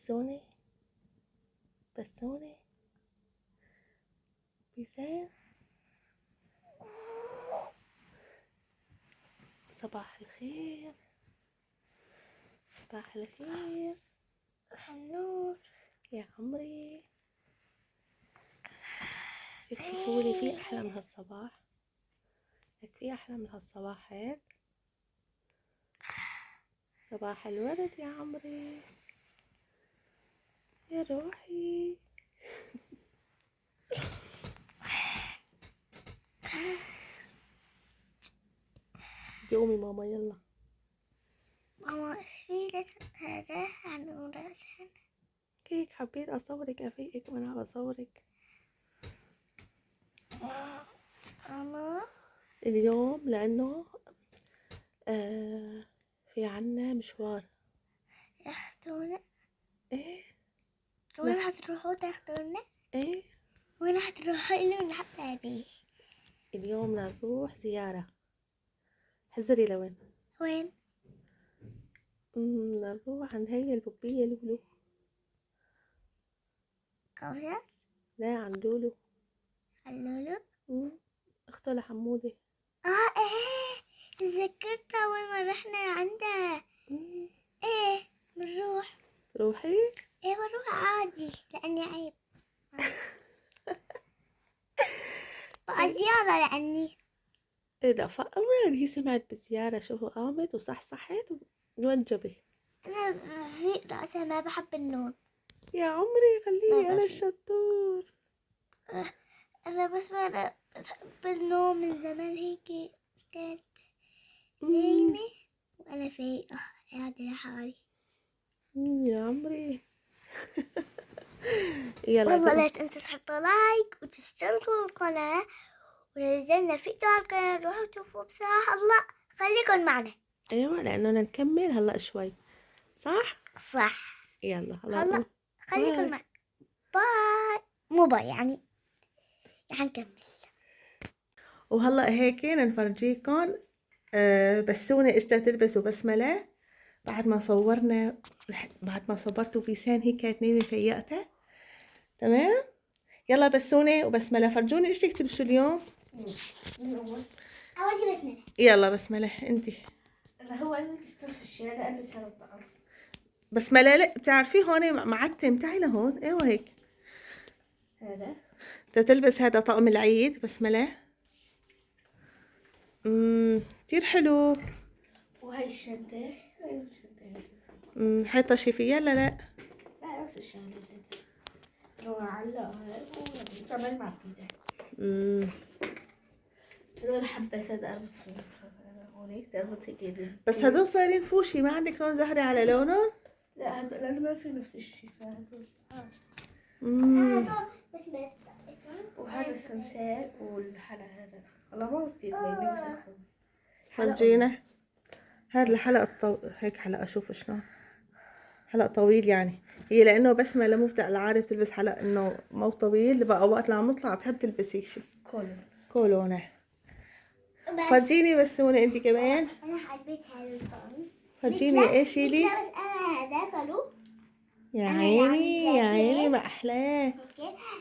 بسونة بسونة بيسان. صباح الخير، صباح الخير، النور يا عمري. فيك تشوفولي في أحلى من هالصباح؟ هيك في أحلى من هالصباح هيك؟ صباح الورد يا عمري، يا روحي. قومي ماما يلا. ماما ايش في هذا عن راسها. كيك حبيت أصورك أفيقك وأنا بصورك ماما اليوم لأنه في عنا مشوار. ياخدونا. ايه وين حتروحوا تاخدونا؟ ايه وين حتروحوا اللي من حبابي؟ اليوم بدنا نروح زيارة. حذري لوين؟ وين؟ بدنا نروح عند هي البوبية لولو. كوثر؟ لا عند لولو. اللولو؟ اخته لحمودة. ايه تذكرت اول ما رحنا عندها. ايه بنروح. روحي. ايه بروح عادي لاني عيب. بقى زيارة لاني ايه ده فأمرا هي سمعت بالزيارة شوفوا قامت وصحصحت وانجبت. انا في رأسها ما بحب النوم. يا عمري خليني ما انا بفي. الشطور. انا بس ما بحب النوم من زمان هيك. كانت نايمة وانا فايقة قاعدة لحالي. يا عمري. يلا والله لا قوم. تنسوا تحطوا لايك وتشتركوا القناة، ونزلنا فيديو على القناة روحوا شوفوا. بصراحة الله خليكم معنا. ايوه لانه نكمل هلا شوي صح. صح. يلا هلا هلا. خليكم باي. معنا. باي. مو باي يعني نكمل. وهلا هيك نفرجيكم بسونة اجت تلبس وبسملة بعد ما صورنا. بعد ما صورتوا بيسان هيك كانت نايمة فيقتها. تمام. يلا بسونة وبسملة فرجوني ايش بدك تلبسوا اليوم. أول شي بسملة. يلا بسملة انتي. هو ألبس نفس الشيء. أنا ألبس هذا الطقم. بسملة لا بتعرفي هون معتم تعي لهون. ايوه هيك هذا بدها تلبس هذا طقم العيد بسملة. كتير حلو. وهاي الشنطة. هاي الشنطة. حيطة شي فيها لا لا. لا نفس الشنطة. لو علقها وصمل مع كده. لو الحبة هذا أربط هونيك أربط هيك. بس هدول صايرين فوشي ما عندك لون زهري على لونهم. لا هذا لأنه ما في نفس الشيء فهذول. وهذا السمسار والحلقة هذا والله ما كتير باين. فرجينا هاد الحلقة هيك حلقة شوف شلون حلقة طويل يعني. هي لأنه بسمة مو بتاع العادة بتلبس حلقة إنه مو طويل بقى وقت لما نطلع بتحب تلبس هيك شي كولونة. فرجيني بسونة انتي كمان. أنا حبيت هذا الطقم. فرجيني ايش لي. بس أنا هذا طلو. يا أنا عيني يعني يا عيني جاكيت. ما أحلاه.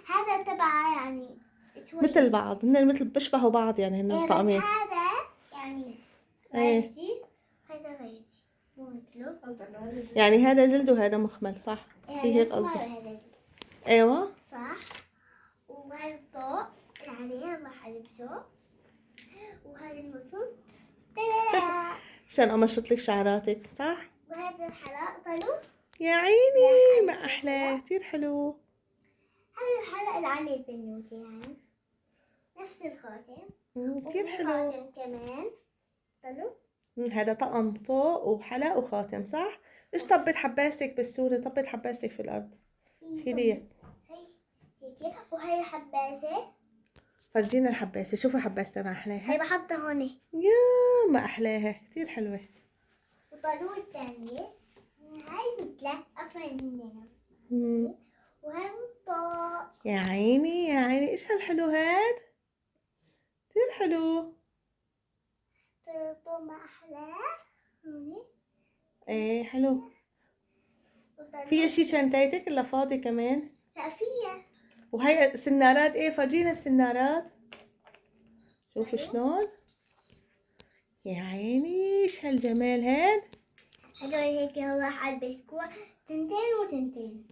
هذا تبع يعني شوي مثل بعض هن مثل بيشبهوا بعض يعني هن بس الطقمين. هذا يعني غيرتي. هذا غيرتي مو مثله. يعني هذا جلد وهذا مخمل صح؟ هي هيك قصدي. ايوه صح. وهذا الطوق اللي عليه الله حلبسه. وهذا المصد عشان امشط لك شعراتك صح؟ وهذا الحلق طلو. يا عيني ما احلاه كتير حلو. هذا الحلق اللي عليه البنوتة يعني نفس الخاتم. كتير حلو. خاتم كمان طلو. هذا طقم طوق وحلق وخاتم صح؟ ايش طبت حباسك بالصورة؟ طبت حباسك في الارض. شيليها. هي هيك. وهي الحباسة. فرجينا الحباسة شوفوا حباستها ما احلاها. هي بحطها هون. يا ما احلاها كتير حلوة. وطلوع الثانية هاي مثله اصلا هنا. وهاي الطوق. يا عيني يا عيني ايش هالحلو هاد. كتير حلو. الطوق ما احلاه هوني. ايه حلو. فيها شي شنطتك الا فاضي كمان؟ لا فيها. وهي سنارات ايه، فرجينا السنارات. شوفوا شلون. يا عيني ايش هالجمال هاد. هدول هيك راح البس كوع تنتين وتنتين.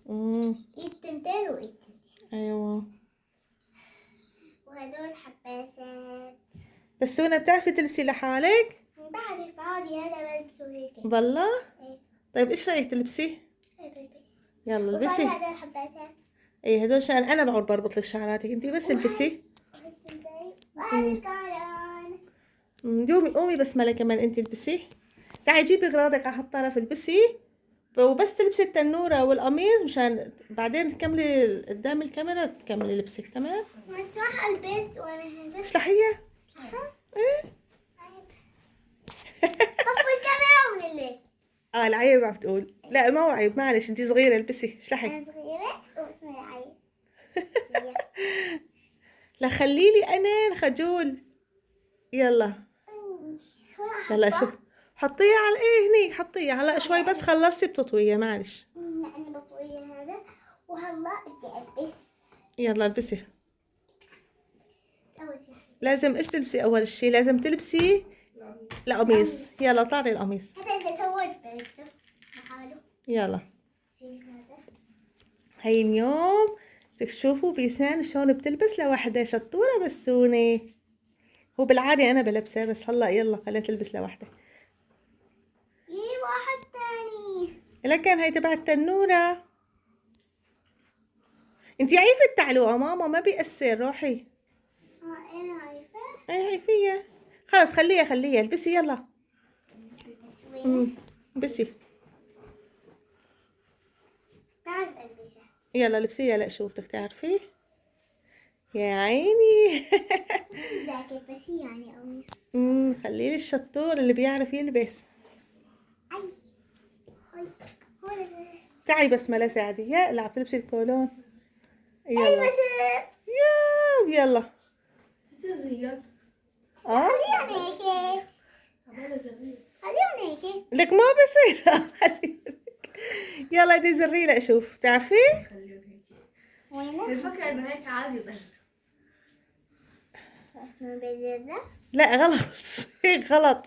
ايد تنتين وايد تنتين. ايوه. وهدول حباسات. بس هنا بتعرفي تلبسي لحالك؟ بعرف عادي هذا بلبسه هيك. والله؟ ايه. طيب ايش رايك تلبسي؟ هيك بلبس. يلا وطالع البسي. هذول الحباسات. ايه هدول عشان انا بقعد بربط لك شعراتك، انتي بس البسي. وهذا الكالون. قومي بسملة كمان انتي البسي. تعي جيبي اغراضك على هالطرف البسي، وبس تلبسي التنورة والقميص مشان بعدين تكملي قدام الكاميرا تكملي لبسك. تمام؟ ما تروح البس وانا هذا. افتحيها. ايه. طفي الكاميرا ونلبس. العيب عم تقول. لا ما هو عيب، معلش انتي صغيرة البسي. اشلحي. انا صغيرة واسمي عيب. لا خليلي انا خجول. يلا يلا شوف. حطيها على ايه هني، حطيها هلا شوي بس خلصتي بتطويها معلش. انا بطوي هذا وهلا بدي البس. يلا البسي. سوي شيء. لازم ايش تلبسي اول شي؟ لازم تلبسي القميص. يلا طاري القميص. هذا اللي سويت بلبسه لحاله. يلا شيء هذا. هاي اليوم تشوفوا بيسان شلون بتلبس لوحدة. شطورة بسونة. هو بالعادة انا بلبسها بس هلا يلا خليها تلبس لوحدة. واحد ثاني. لكن هاي تبع التنورة. انتي عيفة التعلوقة ماما ما بيأثر. روحي. انا عارفة. اي عيفية. خلص خليها البسي يلا. البسي. بعرف البسها. يلا لبسيها. لا شو بدك تعرفي. يا عيني. ذاك بس يعني قميص. خليلي الشطور اللي بيعرف يلبس. اي هاي هون. تعي بسملة ساعدي. يا اللي عم تلبسي الكولون. اي يلا بس يلا. زرية. خليهم هيك. عمالة زرية. خليهم هيك. لك ما بصير. يلا دي زري لا اشوف. تعرفي خليهم هيك. وينه؟ الفكرة انه هيك عادي ضل. اسمه بزر. لا غلط. هيك غلط.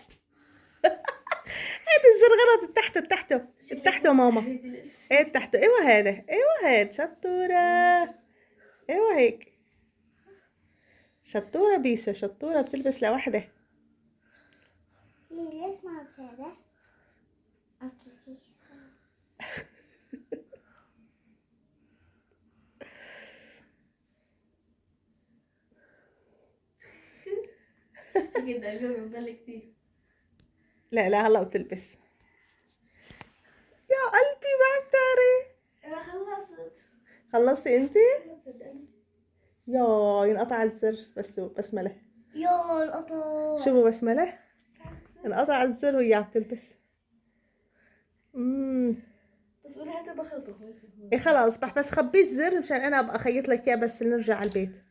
هذا الزر غلط. تحته تحته ماما. ايه تحته. ايوه هذا. ايوه هاد. شطورة. ايوه هيك. شطورة بيسو. شطورة بتلبس لوحدة. ليش ما بهذا؟ اوكي. شكل ده اليوم يضل كتير. لا هلا بتلبس. يا قلبي ما بتعرف. انا خلصت. خلصتي انتي؟ صدقني. يا ينقطع الزر. بسملة. يا القطر. شوفوا بسملة انقطع الزر وهي عم تلبس. بس قولي هذا بخلطه. إيه خلاص بس خبي الزر مشان انا ابقى اخيط لك اياه بس نرجع على البيت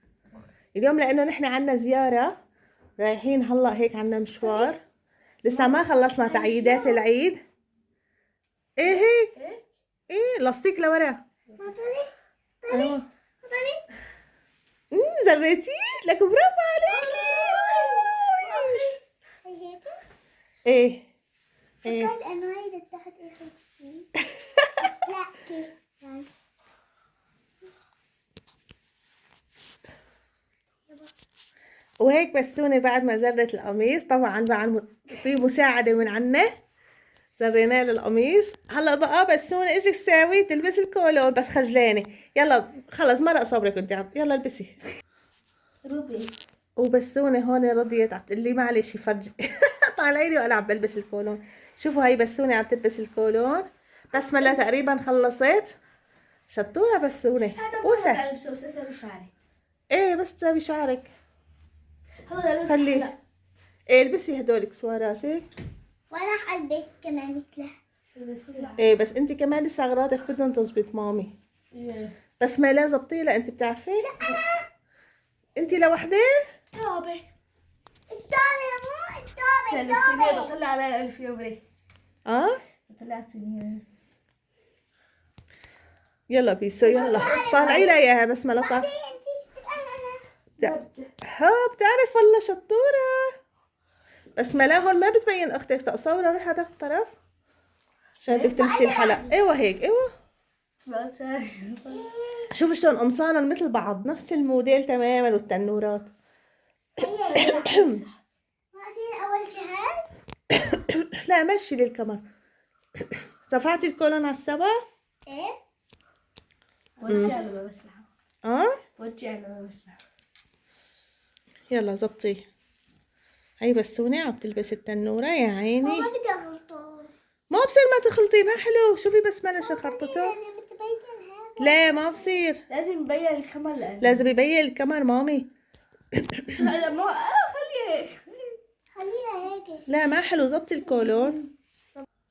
اليوم، لانه نحن عنا زيارة رايحين هلا هيك عنا مشوار. لسه ما خلصنا تعييدات العيد. ايه هيك. ايه لاصيك لورا. ايوه. زريتي لك. برافو عليكي. هيك. ايه ايه. فكرت انه هيدا تحت اخي. بس لا كيف يعني. وهيك بسوني بعد ما زرت القميص طبعا في مساعدة من عنا زرينا القميص. هلا بقى بسوني ايش تساوي؟ تلبس الكولون بس خجلانة. يلا خلص مرق صبرك انت يلا البسي. رضي. وبسوني هون رضيت عم تقول لي معلش فرج. طالعيني وانا عم بلبس الكولون. شوفوا هاي بسوني عم تلبس الكولون. بسملة تقريبا خلصت. شطورة بسوني. بوسة. هذا البسه بس اسوي شعري. ايه بس تسوي شعرك. هذا البس. خليه. ايه البسي هدولك سواراتك. وانا حلبس كمان مثله. ايه بس انت كمان لسه اغراضك بدهم تزبط مامي. بس ما لا زبطيها انت بتعرفي. انت لوحدك. توبة. الطالع مو الطالع السنين الطالع. بطلع على 1000 يوم ليه. اه بطلع سنين. يلا بيسو يلا طالعي لها اياها بسملة طالع. ها بتعرف والله شطورة. بسملة هون ما بتبين اختك، تصورها روح هذاك الطرف عشان بدك تلبسي الحلق. ايوه هيك ايوه. شوفي شلون قمصانهم مثل بعض نفس الموديل تماما والتنورات. ما أصير أول شهر. لا مشي للكمر. رفعتي الكولون على السبع. إيه. وجهي انا ما بسمعها. وجهي انا ما بسمعها. يلا زبطيه. هي بسوني عم تلبس التنورة يا عيني. ما بدي أغلطه. ما بصير ما تخلطي، ما حلو. شوفي بسملة شو خرطته. لازم تبين هذا. لا ما بصير، لازم يبين الكمر لأنه لازم يبين الكمر مامي. لا ما خليه خليها هيك. لا ما حلو، زبطي الكولون.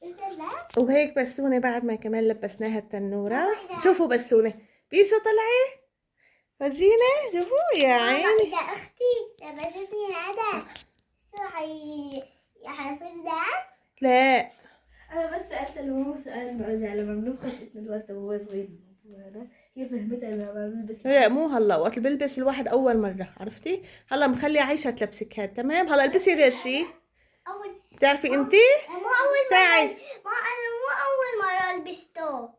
إذا لا. وهيك بسوني بعد ما كمان لبسناها التنورة. شوفوا بسوني بيسو طلعي فرجينا. شوفوا يا عيني. إذا أختي لبستني هذا شو حيصير دم؟ لا انا بس سالت الماما سؤال معزة لما بنبخش الورد وهو صغير هي فهمتها لما بنلبس. لا مو هلا، وقت بلبس الواحد اول مرة عرفتي. هلا مخلي عايشة تلبسك هاد تمام. هلا البسي غير شي. أول بتعرفي انتي مو أول تعي. مرة. ما أنا مو أول مرة لبسته.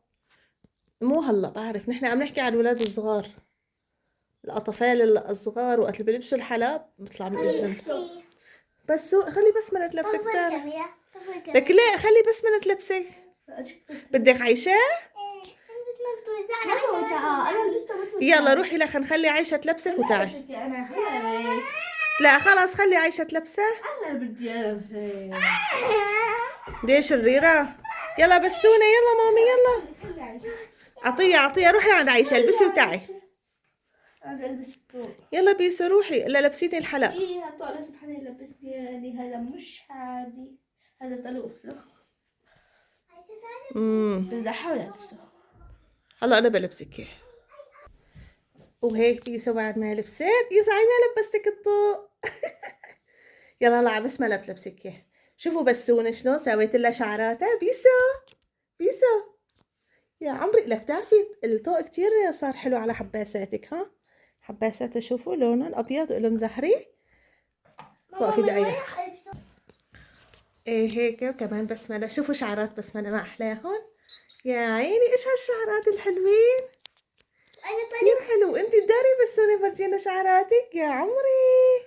مو هلا بعرف، نحن عم نحكي عن الولاد الصغار، الاطفال الصغار وقت اللي بيلبسوا الحلب بيطلع من ايدهم. بس خلي بسملة تلبسك طفل بتعرف. الكاميرا. طفل الكاميرا. لك لا خلي بسملة تلبسك. بدك عايشة؟ بس ما بتوزعنا. انا لسه يلا روحي لخ نخلي عايشة تلبسك وتعي. انا خلي لا خلاص خلي عايشة تلبسه. انا بدي البس. دي شريرة. يلا بسونة يلا مامي يلا. عطية روحي عند عايشة البسي وتعي. انا البس الطوق. يلا بيسو روحي. لا لبسيني الحلق. ايه هالطوق لازم حدا يلبسني يعني هذا مش عادي. هذا طلوق له. بدي احاول البسه. هلا انا بلبسك اياه. وهيك بيسو بعد ما لبست يا زعيمة لبستك الطوق. يلا هلا بس ما بلبسك اياه. شوفوا بسونة شلون سويت لها شعراتها. بيسو يا عمري. لا بتعرفي الطوق كتير صار حلو على حباساتك. ها حباساتها شوفوا لونهم ابيض ولون زهري. وقفي دقيقة. ايه هيك كمان بسملة. شوفوا شعرات بسملة ما احلاهم يا عيني. ايش هالشعرات الحلوين. كتير حلو. انتي داري بسوني فرجينا شعراتك يا عمري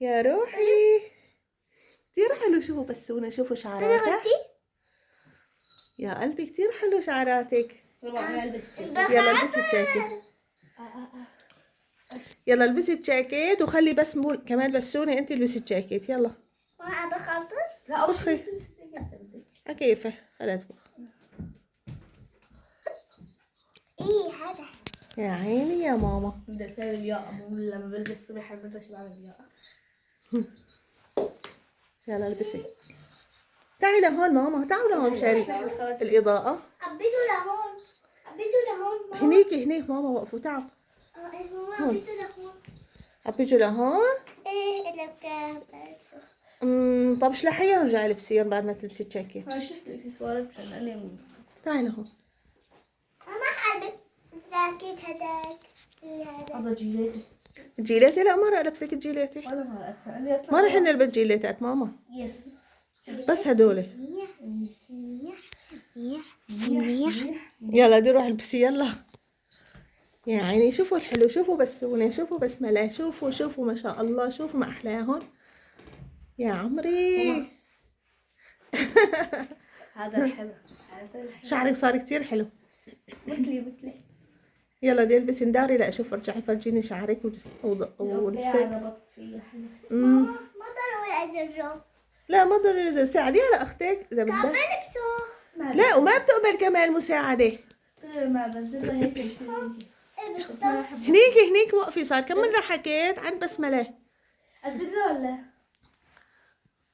يا روحي. كتير حلو. شوفوا بسونة شوفوا شعراتها يا قلبي. كتير حلو شعراتك. انا البس يلا البسي الجاكيت. يلا البسي الجاكيت وخلي بس كمان بسوني انتي البسي الجاكيت. يلا ما بخاطر. لا اول بخي. شيء كيفه خلت بخ. إيه هذا. يا عيني يا ماما. بدي اسوي الياقة مو لما بلبس الصبح بدي بعمل الياقة. يلا البسي. تعي لهون ماما. تعالوا لهون مشاري الإضاءة. عبيته لهون. ماما. هنيك ماما وقفوا. تعوا ماما عبيته لهون. عبيجوا لهون. إيه اللي كان. طب اشلحيها ورجعي لبسيهم بعد ما تلبسي الجاكيت. انا شفت الاكسسوارات مشان اني تعي لهون. ماما حلبت الجاكيت هذاك. هذا. هذا جيلاتي. جيلاتي؟ لا ما رح لبسك الجيلاتي. ولا ما أحسن اني اصلا ما رح نلبس جيلاتات ماما. يس بس هدول. منيح. يلا دي روح البسي يلا. يا عيني شوفوا الحلو. شوفوا بسونة. شوفوا بسملة. شوفوا ما شاء الله. شوفوا ما أحلاهم يا عمري. هذا الحلو. شعرك صار كتير حلو. مثلي يلا دي البسي نداري. لا شوف ارجعي فرجيني شعرك ولبسك. انا بطت فيه حلو. ما ضروري أزرجه. لا ما ضروري. إذا ساعدي على أختك إذا بدك. بلبسه. لا وما بتقبل كمان مساعدة. ما بنزلها هيك البسه. هنيك وقفي. صار كم مرة حكيت عن بسملة. أزرها ولا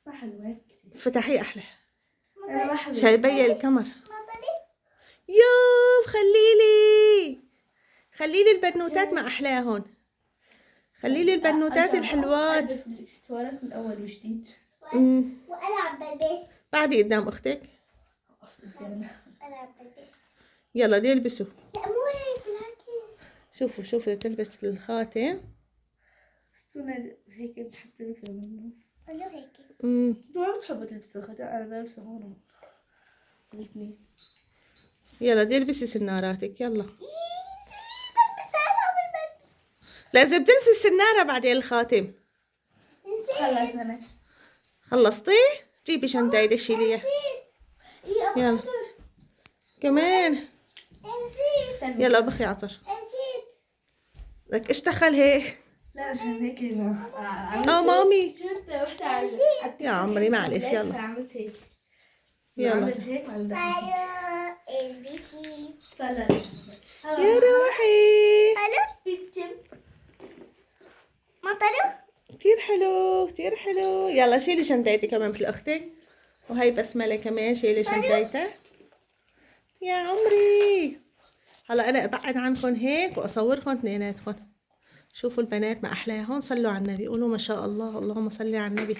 ما حلو هيك كتير. فتحي أحلى. أنا ما حلو. شايبي الكمر. ما ضري. يوب خليلي البنوتات ما أحلاهن. خليلي البنوتات الحلوات. ألبس الاكسسوارات من أول وجديد. وأنا عم بلبس. بعدي قدام أختك. أقف قدامها. أنا عم بلبس. يلا دي البسوا. لا مو هيك بالعكس. شوفوا بدها تلبس الخاتم. استنى هيك بتحب تلبسه بالنص. قولوا هيك. انتوا ما بتحبوا تلبسوا الختم، انا بلبسه هون الاثنين. يلا دي البسي سناراتك يلا. لازم تلبسي السنارة بعدين الخاتم. خلص انا. خلصتي؟ جيبي شنطتك شيليها. يلا كمان. نسيت. يلا بخي عطر. نسيت. لك ايش دخل هيك؟ لا عشان هيك مامي. شفت وحدة يا عمري معلش يلا. عملت هيك. يلا عملت هيك وعملت هيك. الو البسي. صلى. يا روحي الو بيتم. مطروا. كتير حلو كتير حلو. يلا شيلي شنطتي كمان مثل اختك. وهي بسملة كمان شيلي شنطتها. يا عمري هلا انا ابعد عنكم هيك واصوركم اثنيناتكم. شوفوا البنات ما احلاهم. صلوا على النبي قولوا ما شاء الله. اللهم صل على النبي.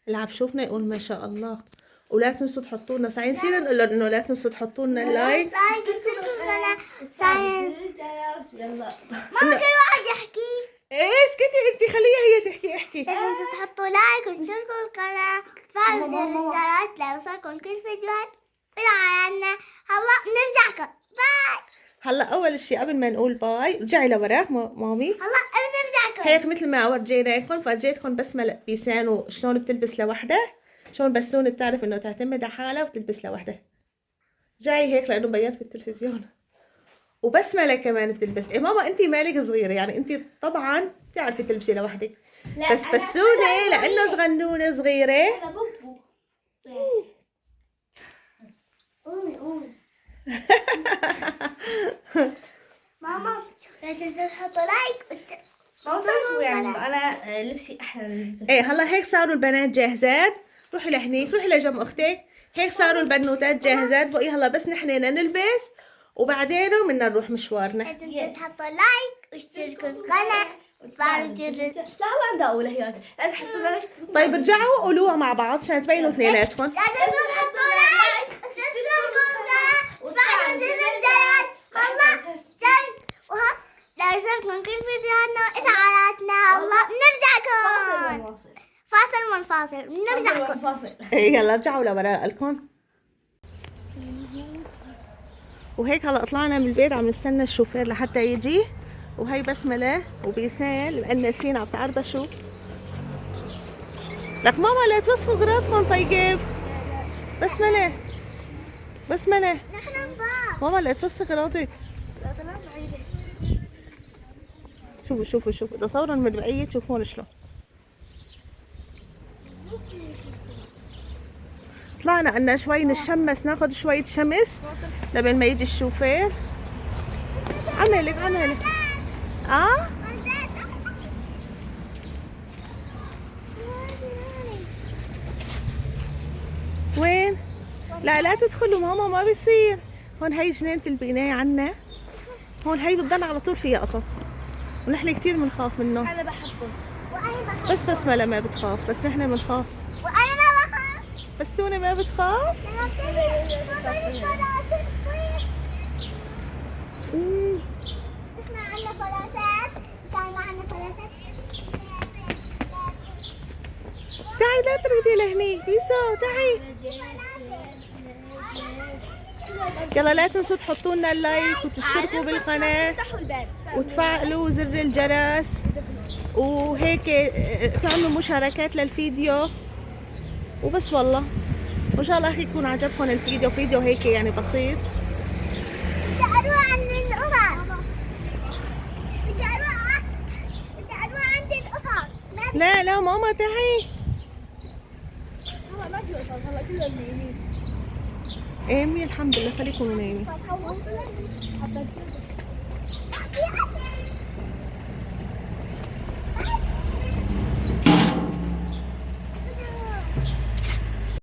العب شوفنا يقول ما شاء الله. ولا تنسوا تحطوا لنا ساعين نسينا نقول انه لا تنسوا تحطوا لنا لايك. يلا. ماما كل واحد يحكي. ايه اسكتي انت خليها هي تحكي. احكي. لا تنسوا تحطوا لايك واشتركوا القناة وتفعلوا زر الاشتراك ليوصلكم كل فيديوهات بالعالم. هلا بنرجعكم. باي. هلا اول شيء قبل ما نقول باي رجعي لورا مامي. هلا بنرجعكم. هيك مثل ما ورجيناكم فرجيتكم بسمة بيسان وشلون بتلبس لوحدها. شلون بسوني بتعرف انه تعتمد على حالها وتلبس لوحدها. جاي هيك لانه بينت بالتلفزيون. وبسملة كمان بتلبس. إيه ماما انت مالك صغيرة يعني انت طبعا بتعرفي تلبسي لوحدك. بس بسوني لانه صغنونة صغيرة. انا بوبو. قومي. ماما لا تنسوا تحطوا لايك ما بتعرفوا يعني انا لبسي احلى من اللبس. ايه هلا هيك صاروا البنات جاهزات. روحي لهنيك روحي لجنب اختك. هيك صاروا البنوتات جاهزات. بقي هلا بس نحن نلبس وبعدين بدنا نروح مشوارنا. لا تنسوا تحطوا لايك واشتركوا القناة وتفعلوا زر. لا هلا بدي اقولها هي لازم تحطوا لايك. طيب ارجعوا قولوها مع بعض عشان تبينوا اثنيناتكم. لا تنسوا تحطوا لايك وتشتركوا القناة وتفعلوا زر الجرس. هلا جن وهك ليوصلكم كل فيديوهاتنا وإشعاراتنا. هلا بنرجعكم. فاصل منفاصل بنرجعكم. فاصل. ايه يلا ارجعوا لورا لكم. وهيك هلا طلعنا من البيت عم نستنى الشوفير لحتى يجي. وهي بسملة وبيسان مقنسين عم تعربشوا. لك ماما لا توسخوا غراضكم. طيب بسملة نحن نباع. ماما لا توسخ غراضك. شوفوا بدي اصورهم من بعيد تشوفون شلون. طلعنا عنا شوي نتشمس ناخذ شوية شمس لبين ما يجي الشوفير. عملك وين؟ لا تدخلوا ماما ما بيصير. هون هي جنينة البناية عنا. هون هي بتضل على طول فيها قطط ونحن كتير بنخاف منهم. أنا بحبه. وأنا بحبه. بس بسملة ما بتخاف بس نحن بنخاف. وأنا ما بخاف. بس سوني ما بتخاف. احنا عندنا فراشات. كان معنا فراشات. تعي لا تركضي لهني بيسو تعي. يلا لا تنسوا تحطوا لنا اللايك وتشتركوا بالقناة وتفعلوا زر الجرس وهيك تعملوا مشاركات للفيديو وبس. والله وان شاء الله يكون عجبكم الفيديو. فيديو هيك يعني بسيط. بدي اروح عند القطط. بدي اروح عند القطط. لا ماما تعي. ما في قطط هلا كلهم نايمين. ايمي الحمد لله خليكم نايمين. في